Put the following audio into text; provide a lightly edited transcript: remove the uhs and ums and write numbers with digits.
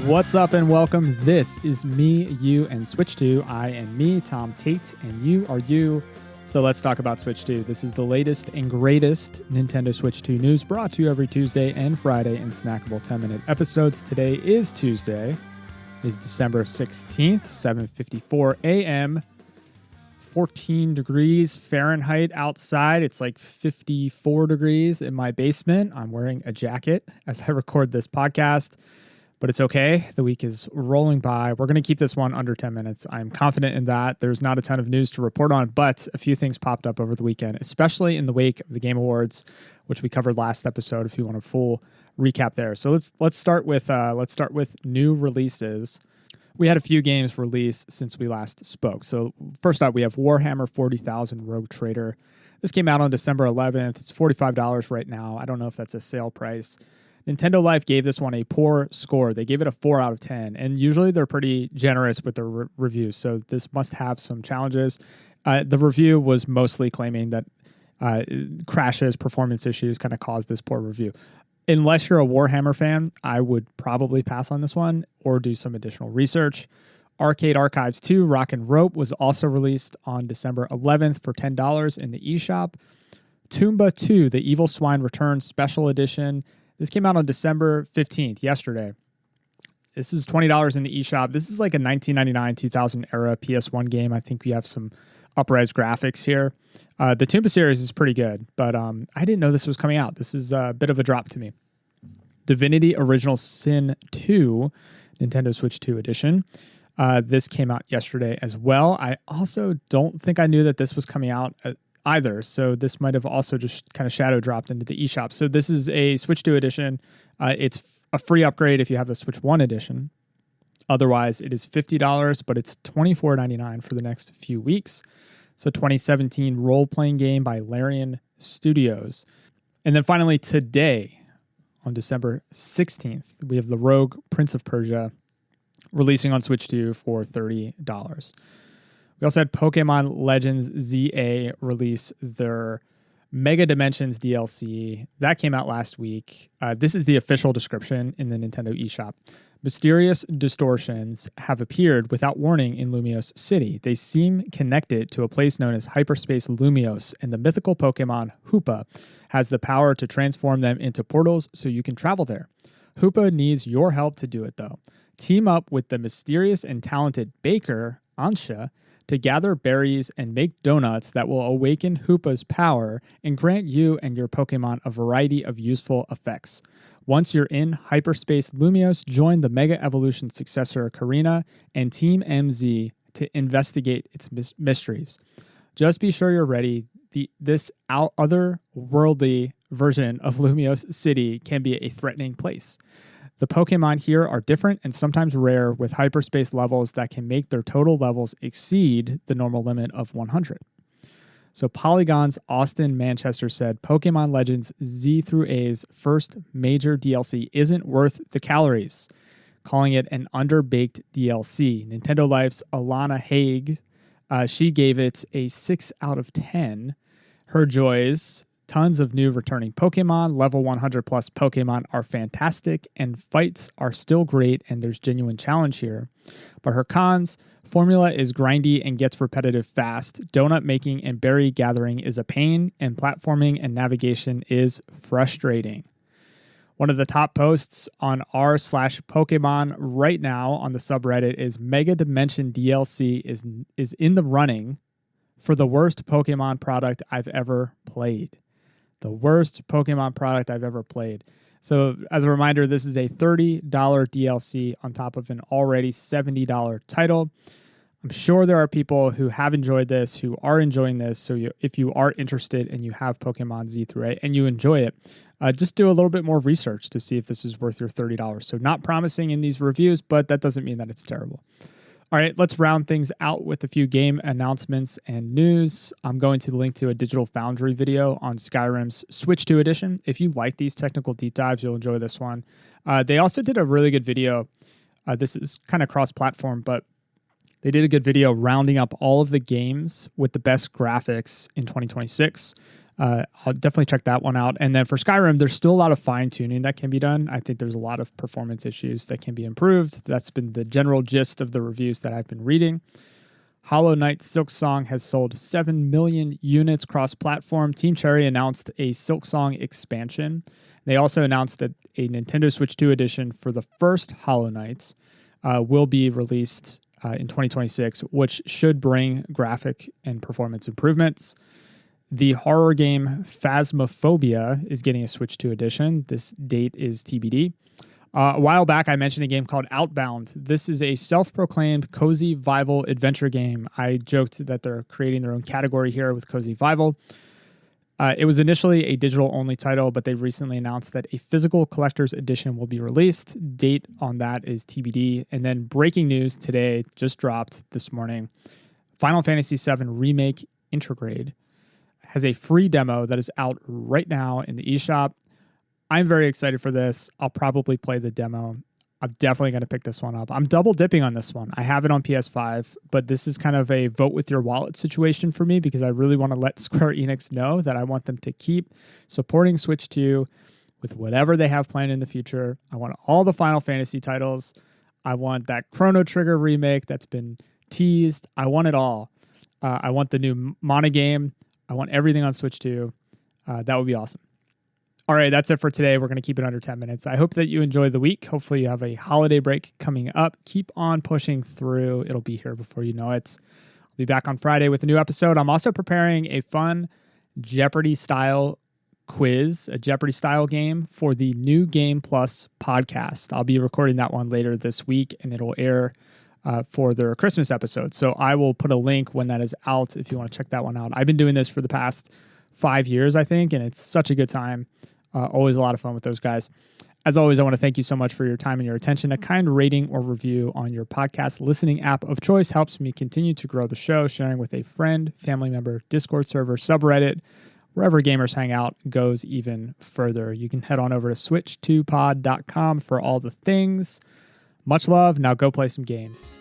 What's up and welcome. This is me, you, and Switch 2. I am me, Tom Tate, and you are you. So let's talk about Switch 2. This is the latest and greatest Nintendo Switch 2 news brought to you every Tuesday and Friday in snackable 10-minute episodes. Today is Tuesday. It is December 16th, 7:54 a.m., 14 degrees Fahrenheit outside. It's like 54 degrees in my basement. I'm wearing a jacket as I record this podcast. But it's okay. The week is rolling by. We're going to keep this one under 10 minutes. I'm confident in that. There's not a ton of news to report on, but a few things popped up over the weekend, especially in the wake of the Game Awards, which we covered last episode. If you want a full recap there, so let's start with new releases. We had a few games released since we last spoke. So first up, we have Warhammer 40,000 Rogue Trader. This came out on December 11th. It's $45 right now. I don't know if that's a sale price. Nintendo Life gave this one a poor score. They gave it a 4 out of 10, and usually they're pretty generous with their reviews, so this must have some challenges. The review was mostly claiming that crashes, performance issues kind of caused this poor review. Unless you're a Warhammer fan, I would probably pass on this one or do some additional research. Arcade Archives 2 Rock and Rope was also released on December 11th for $10 in the eShop. Toomba 2, The Evil Swine Returns Special Edition. This came out on December 15th, yesterday. This is $20 in the eShop. This is like a 1999-2000 era PS1 game. I think we have some up-res graphics here. The Toomba series is pretty good, but I didn't know this was coming out. This is a bit of a drop to me. Divinity Original Sin 2, Nintendo Switch 2 edition. This came out yesterday as well. I also don't think I knew that this was coming out either, so this might have also just kind of shadow dropped into the eShop. So this is a Switch 2 edition. It's a free upgrade if you have the Switch 1 edition. Otherwise, it is $50, but it's $24.99 for the next few weeks. It's a 2017 role-playing game by Larian Studios. And then finally today, on December 16th, we have the Rogue Prince of Persia releasing on Switch 2 for $30. We also had Pokemon Legends ZA release their Mega Dimensions DLC. That came out last week. This is the official description in the Nintendo eShop. Mysterious distortions have appeared without warning in Lumiose City. They seem connected to a place known as Hyperspace Lumiose, and the mythical Pokemon Hoopa has the power to transform them into portals so you can travel there. Hoopa needs your help to do it, though. Team up with the mysterious and talented baker, Ansha, to gather berries and make donuts that will awaken Hoopa's power and grant you and your Pokemon a variety of useful effects. Once you're in Hyperspace Lumiose, join the Mega Evolution successor Karina and Team MZ to investigate its mysteries. Just be sure you're ready. This otherworldly version of Lumiose City can be a threatening place. The Pokemon here are different and sometimes rare, with hyperspace levels that can make their total levels exceed the normal limit of 100. So Polygon's Austin Manchester said, Pokemon Legends Z through A's first major DLC isn't worth the calories, calling it an underbaked DLC. Nintendo Life's Alana Haig, she gave it a 6 out of 10. Her joys: tons of new returning Pokemon, level 100 plus Pokemon are fantastic, and fights are still great, and there's genuine challenge here. But her cons: formula is grindy and gets repetitive fast, donut making and berry gathering is a pain, and platforming and navigation is frustrating. One of the top posts on r/Pokemon right now on the subreddit is Mega Dimension DLC is in the running for the worst Pokemon product I've ever played. The worst Pokemon product I've ever played. So as a reminder, this is a $30 DLC on top of an already $70 title. I'm sure there are people who have enjoyed this, who are enjoying this. So if you are interested and you have Pokemon Z through A and you enjoy it, just do a little bit more research to see if this is worth your $30. So not promising in these reviews, but that doesn't mean that it's terrible. All right, let's round things out with a few game announcements and news. I'm going to link to a Digital Foundry video on Skyrim's Switch 2 edition. If you like these technical deep dives, you'll enjoy this one. They also did a really good video. This is kind of cross-platform, but they did a good video rounding up all of the games with the best graphics in 2026. I'll definitely check that one out. And then for Skyrim, there's still a lot of fine tuning that can be done. I think there's a lot of performance issues that can be improved. That's been the general gist of the reviews that I've been reading. Hollow Knight Silksong has sold 7 million units cross-platform. Team Cherry announced a Silksong expansion. They also announced that a Nintendo Switch 2 edition for the first Hollow Knights will be released in 2026, which should bring graphic and performance improvements. The horror game Phasmophobia is getting a Switch 2 edition. This date is TBD. A while back, I mentioned a game called Outbound. This is a self-proclaimed cozy Vival adventure game. I joked that they're creating their own category here with cozy Vival. It was initially a digital-only title, but they recently announced that a physical collector's edition will be released. Date on that is TBD. And then breaking news today, just dropped this morning, Final Fantasy VII Remake Intergrade has a free demo that is out right now in the eShop. I'm very excited for this. I'll probably play the demo. I'm definitely going to pick this one up. I'm double dipping on this one. I have it on PS5, but this is kind of a vote with your wallet situation for me because I really want to let Square Enix know that I want them to keep supporting Switch 2 with whatever they have planned in the future. I want all the Final Fantasy titles. I want that Chrono Trigger remake that's been teased. I want it all. I want the new Mana game. I want everything on Switch 2. That would be awesome. All right, that's it for today. We're going to keep it under 10 minutes. I hope that you enjoyed the week. Hopefully you have a holiday break coming up. Keep on pushing through. It'll be here before you know it. I'll be back on Friday with a new episode. I'm also preparing a fun Jeopardy-style quiz, a Jeopardy-style game for the New Game Plus podcast. I'll be recording that one later this week, and it'll air for their Christmas episode. So I will put a link when that is out if you want to check that one out. I've been doing this for the past 5 years, I think, and it's such a good time. Always a lot of fun with those guys. As always, I want to thank you so much for your time and your attention. A kind rating or review on your podcast listening app of choice helps me continue to grow the show. Sharing with a friend, family member, Discord server, subreddit, wherever gamers hang out goes even further. You can head on over to switch2pod.com for all the things. Much love. Now go play some games.